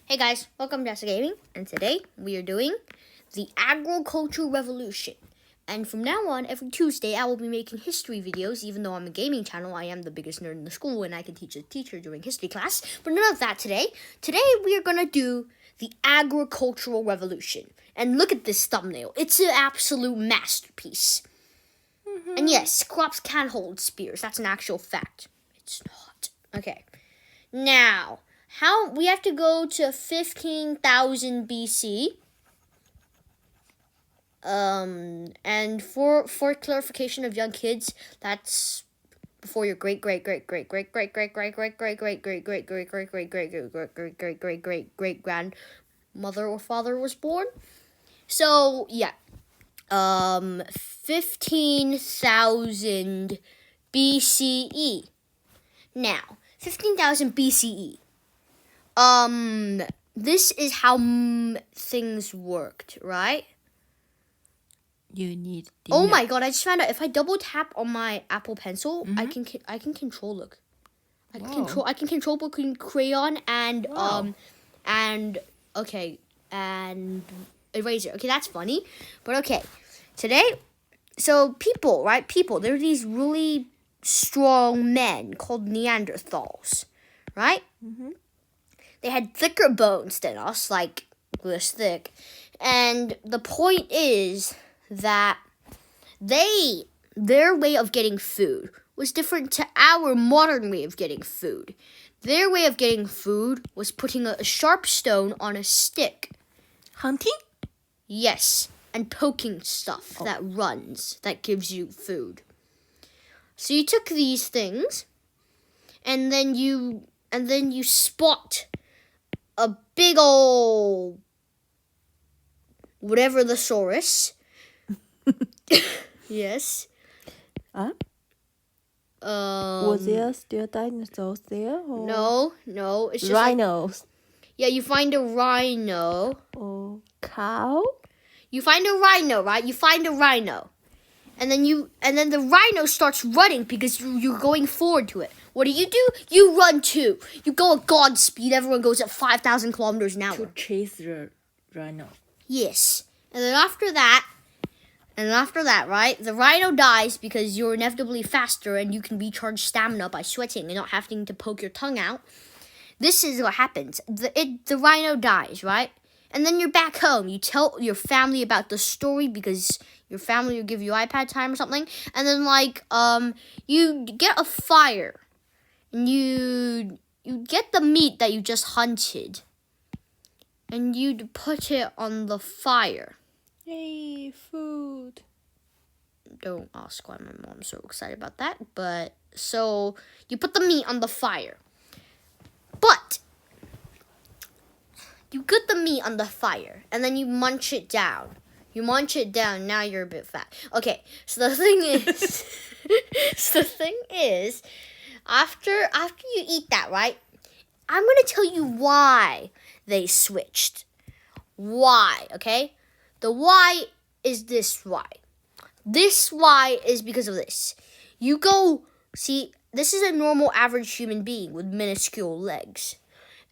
Hey guys, welcome to Jessica Gaming, and today we are doing the Agricultural Revolution. And from now on, every Tuesday, I will be making history videos. Even though I'm a gaming channel, I am the biggest nerd in the school, and I can teach a teacher during history class. But none of that today. Today, we are gonna do the Agricultural Revolution. And look at this thumbnail. It's an absolute masterpiece. And yes, crops can hold spears. That's an actual fact. It's not. Okay. Now, we have to go to 15,000 BC. And for clarification of young kids, that's before your great grandmother or father was born. So yeah, 15,000 BCE. Now, 15,000 BCE. This is how things worked, right? You need. Oh my god! I just found out if I double tap on my Apple Pencil, I can control. Look, I can control book and crayon and and eraser. Okay, that's funny, but okay. Today, so people, right? People. There are these really strong men called Neanderthals, right? They had thicker bones than us, like this thick. And the point is that their way of getting food was different to our modern way of getting food. Their way of getting food was putting a sharp stone on a stick. Hunting? Yes, and poking stuff that runs, that gives you food. So you took these things, and then you spot a big ol' whatever the saurus. Yes. Huh? Was there still dinosaurs there? Or No. It's just rhinos. You find a rhino. Or cow? You find a rhino, right? You find a rhino. And then the rhino starts running because you're going forward to it. What do? You run too. You go at God speed. Everyone goes at 5,000 kilometers an hour. To chase the rhino. Yes. And then after that, right, the rhino dies because you're inevitably faster and you can recharge stamina by sweating and not having to poke your tongue out. This is what happens. The rhino dies, right? And then you're back home. You tell your family about the story because your family will give you iPad time or something. And then you get a fire. And you get the meat that you just hunted. And you'd put it on the fire. Yay, food. Don't ask why my mom's so excited about that. But, so, you put the meat on the fire. But, you get the meat on the fire. And then you munch it down. Now you're a bit fat. Okay, so the thing is, after you eat that, right? I'm going to tell you why they switched. Why, okay? The why is this why. This why is because of this. This is a normal average human being with minuscule legs.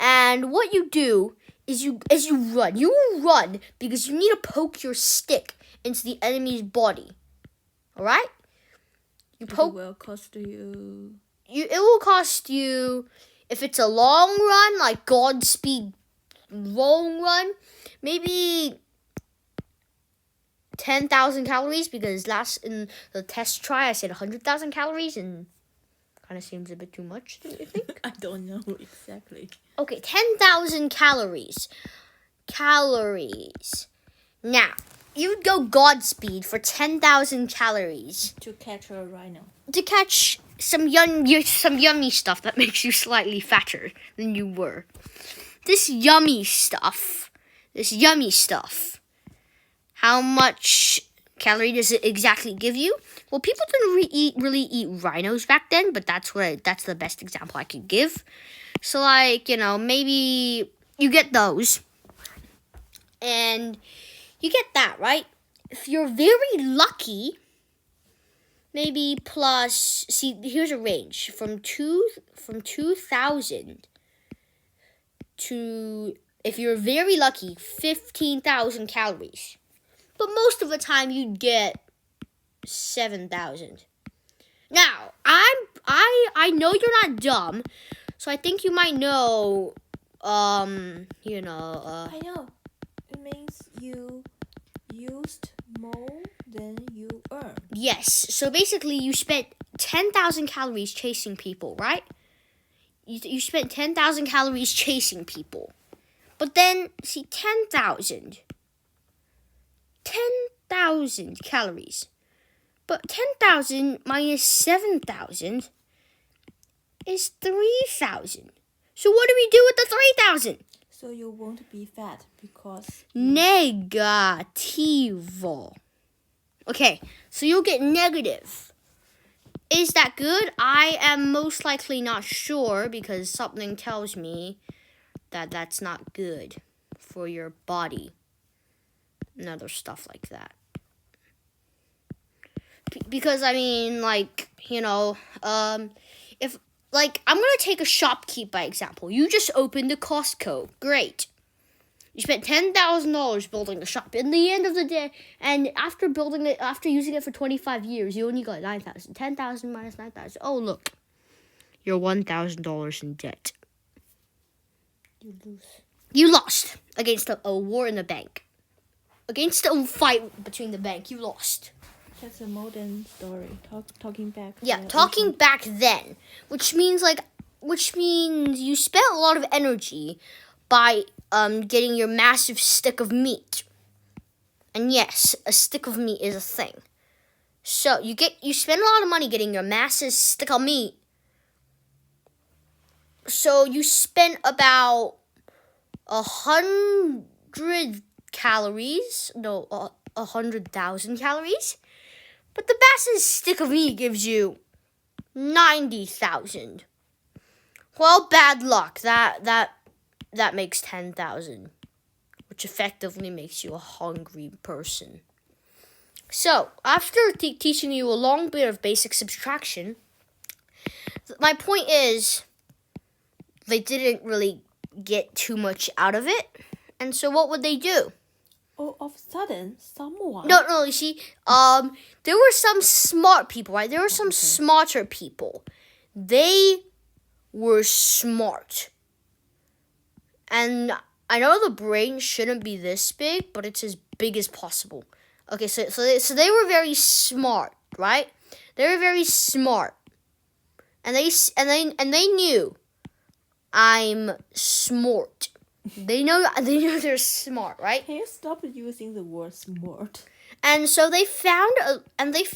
And what you do is you run. You will run because you need to poke your stick into the enemy's body. Alright? It will cost you... It will cost you, if it's a long run, like Godspeed long run, maybe 10,000 calories, because last in the test try I said 100,000 calories, and kind of seems a bit too much, don't you think? I don't know exactly. Okay, 10,000 calories. Now, you would go Godspeed for 10,000 calories. To catch a rhino. To catch some yummy stuff that makes you slightly fatter than you were. This yummy stuff. How much calorie does it exactly give you? Well, people didn't really eat rhinos back then, but that's the best example I could give. So, maybe you get those. And you get that, right? If you're very lucky, maybe plus, here's a range from 2,000 to if you're very lucky, 15,000 calories. But most of the time you'd get 7,000. Now, I know you're not dumb, so I think you might know, I know. It means you used more than you earned. Yes. So basically, you spent 10,000 calories chasing people, right? You spent 10,000 calories chasing people. But then, see, 10,000 calories. But 10,000 minus 7,000 is 3,000. So what do we do with the 3,000? So you won't be fat because... Negativo. Okay, so you'll get negative. Is that good? I am most likely not sure because something tells me that that's not good for your body and other stuff like that. Because, I mean, like, if, like, I'm going to take a shopkeep by example. You just opened a Costco. Great. You spent $10,000 building the shop. In the end of the day, and after using it for 25 years, you only got 9,000. 10,000 minus 9,000. Oh, look. You're $1,000 in debt. You lose. You lost against a war in the bank. Against a fight between the bank, you lost. That's a modern story. Talking back. Yeah, talking back then, which means you spent a lot of energy by getting your massive stick of meat. And yes, a stick of meat is a thing. So you spend a lot of money getting your massive stick of meat. So you spent about 100 calories. No, 100,000 calories. But the massive stick of meat gives you 90,000. Well, bad luck. That makes 10,000, which effectively makes you a hungry person. So, after teaching you a long bit of basic subtraction, my point is they didn't really get too much out of it. And so what would they do? All of a sudden, someone... No, you see, there were some smart people, right? There were some smarter people. They were smart. And I know the brain shouldn't be this big, but it's as big as possible. Okay, so they were very smart, right? They were very smart. And they knew I'm smart. They know they're smart, right? Can you stop using the word smart? And so they found a bit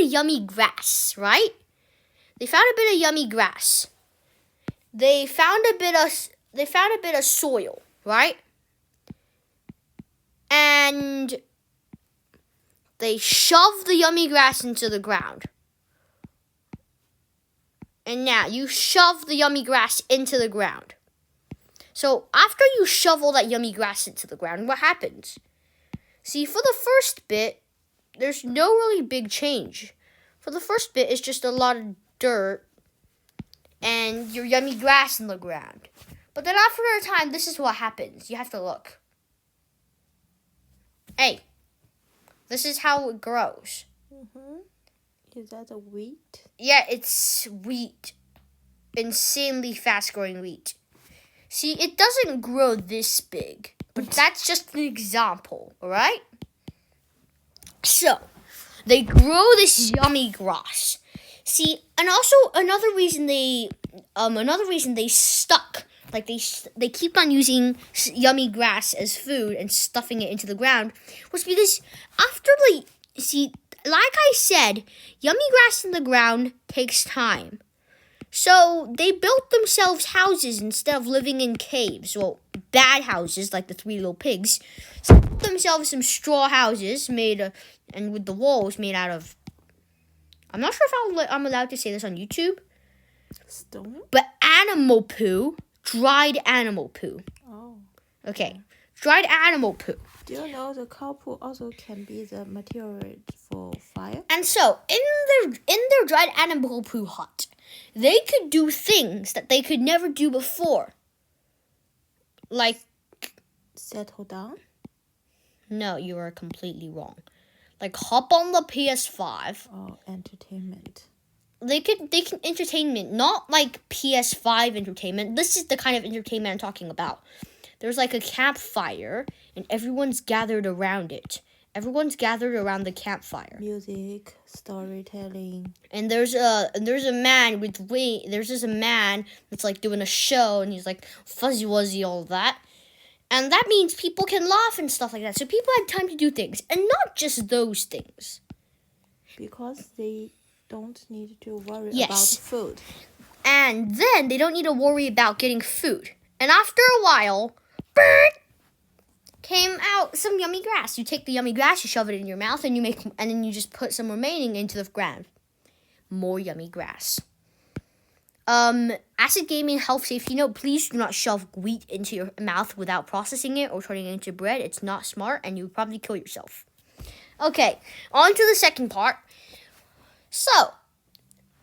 of yummy grass, right? They found a bit of yummy grass. They found a bit of soil, right? And they shoved the yummy grass into the ground. And now you shove the yummy grass into the ground. So after you shovel that yummy grass into the ground, what happens? See, for the first bit, there's no really big change. For the first bit, it's just a lot of dirt and your yummy grass in the ground. But then after a time, this is what happens. You have to look. Hey, this is how it grows. Mm-hmm. Is that a wheat? Yeah, it's wheat. Insanely fast-growing wheat. See, it doesn't grow this big, but that's just an example, alright? So, they grow this yummy grass. See, and also another reason they stuck, like they keep on using yummy grass as food and stuffing it into the ground, was because after like I said, yummy grass in the ground takes time. So they built themselves houses instead of living in caves. Well, bad houses like the Three Little Pigs. So they built themselves some straw houses and with the walls made out of. I'm not sure if I'm allowed to say this on YouTube. Stone? But animal poo, dried animal poo. Oh. Okay, dried animal poo. Do you know the cow poo also can be the material for fire? And so in their dried animal poo hut, they could do things that they could never do before. Like, Settle down. no, you are completely wrong. Like, hop on the PS5. Oh, entertainment. They can entertainment, not like PS5 entertainment. This is the kind of entertainment I'm talking about. There's like a campfire, and everyone's gathered around it. Everyone's gathered around the campfire. Music, storytelling. And there's a man with there's just a man that's like doing a show, and he's like fuzzy wuzzy all that. And that means people can laugh and stuff like that. So people had time to do things, and not just those things. Because they don't need to worry Yes. about food. And then they don't need to worry about getting food. And after a while, came out some yummy grass. You take the yummy grass, you shove it in your mouth, and then you just put some remaining into the ground. More yummy grass. Acid Gaming health safety note, please do not shove wheat into your mouth without processing it or turning it into bread. It's not smart, and you would probably kill yourself. Okay, on to the second part. So,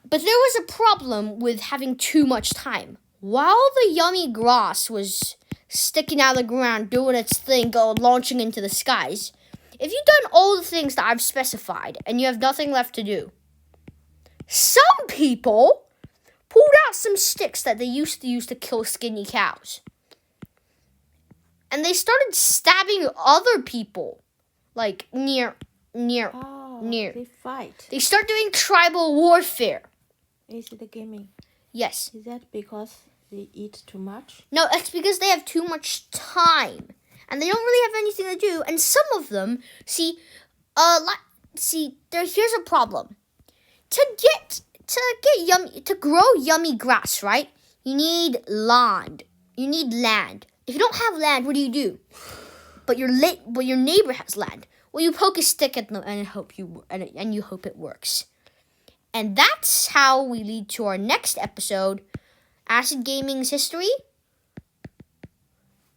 but there was a problem with having too much time. While the yummy grass was sticking out of the ground, doing its thing, launching into the skies, if you've done all the things that I've specified and you have nothing left to do, some people pulled out some sticks that they used to use to kill skinny cows. And they started stabbing other people, like near. Oh, they fight. They start doing tribal warfare. Is it gaming? Yes. Is that because they eat too much? No, it's because they have too much time. And they don't really have anything to do. And some of them, here's a problem. To grow yummy grass, right? You need land. If you don't have land, what do? But your neighbor has land. Well, you poke a stick at them and you hope it works. And that's how we lead to our next episode, Acid Gaming's history,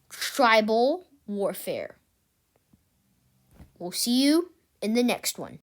tribal warfare. We'll see you in the next one.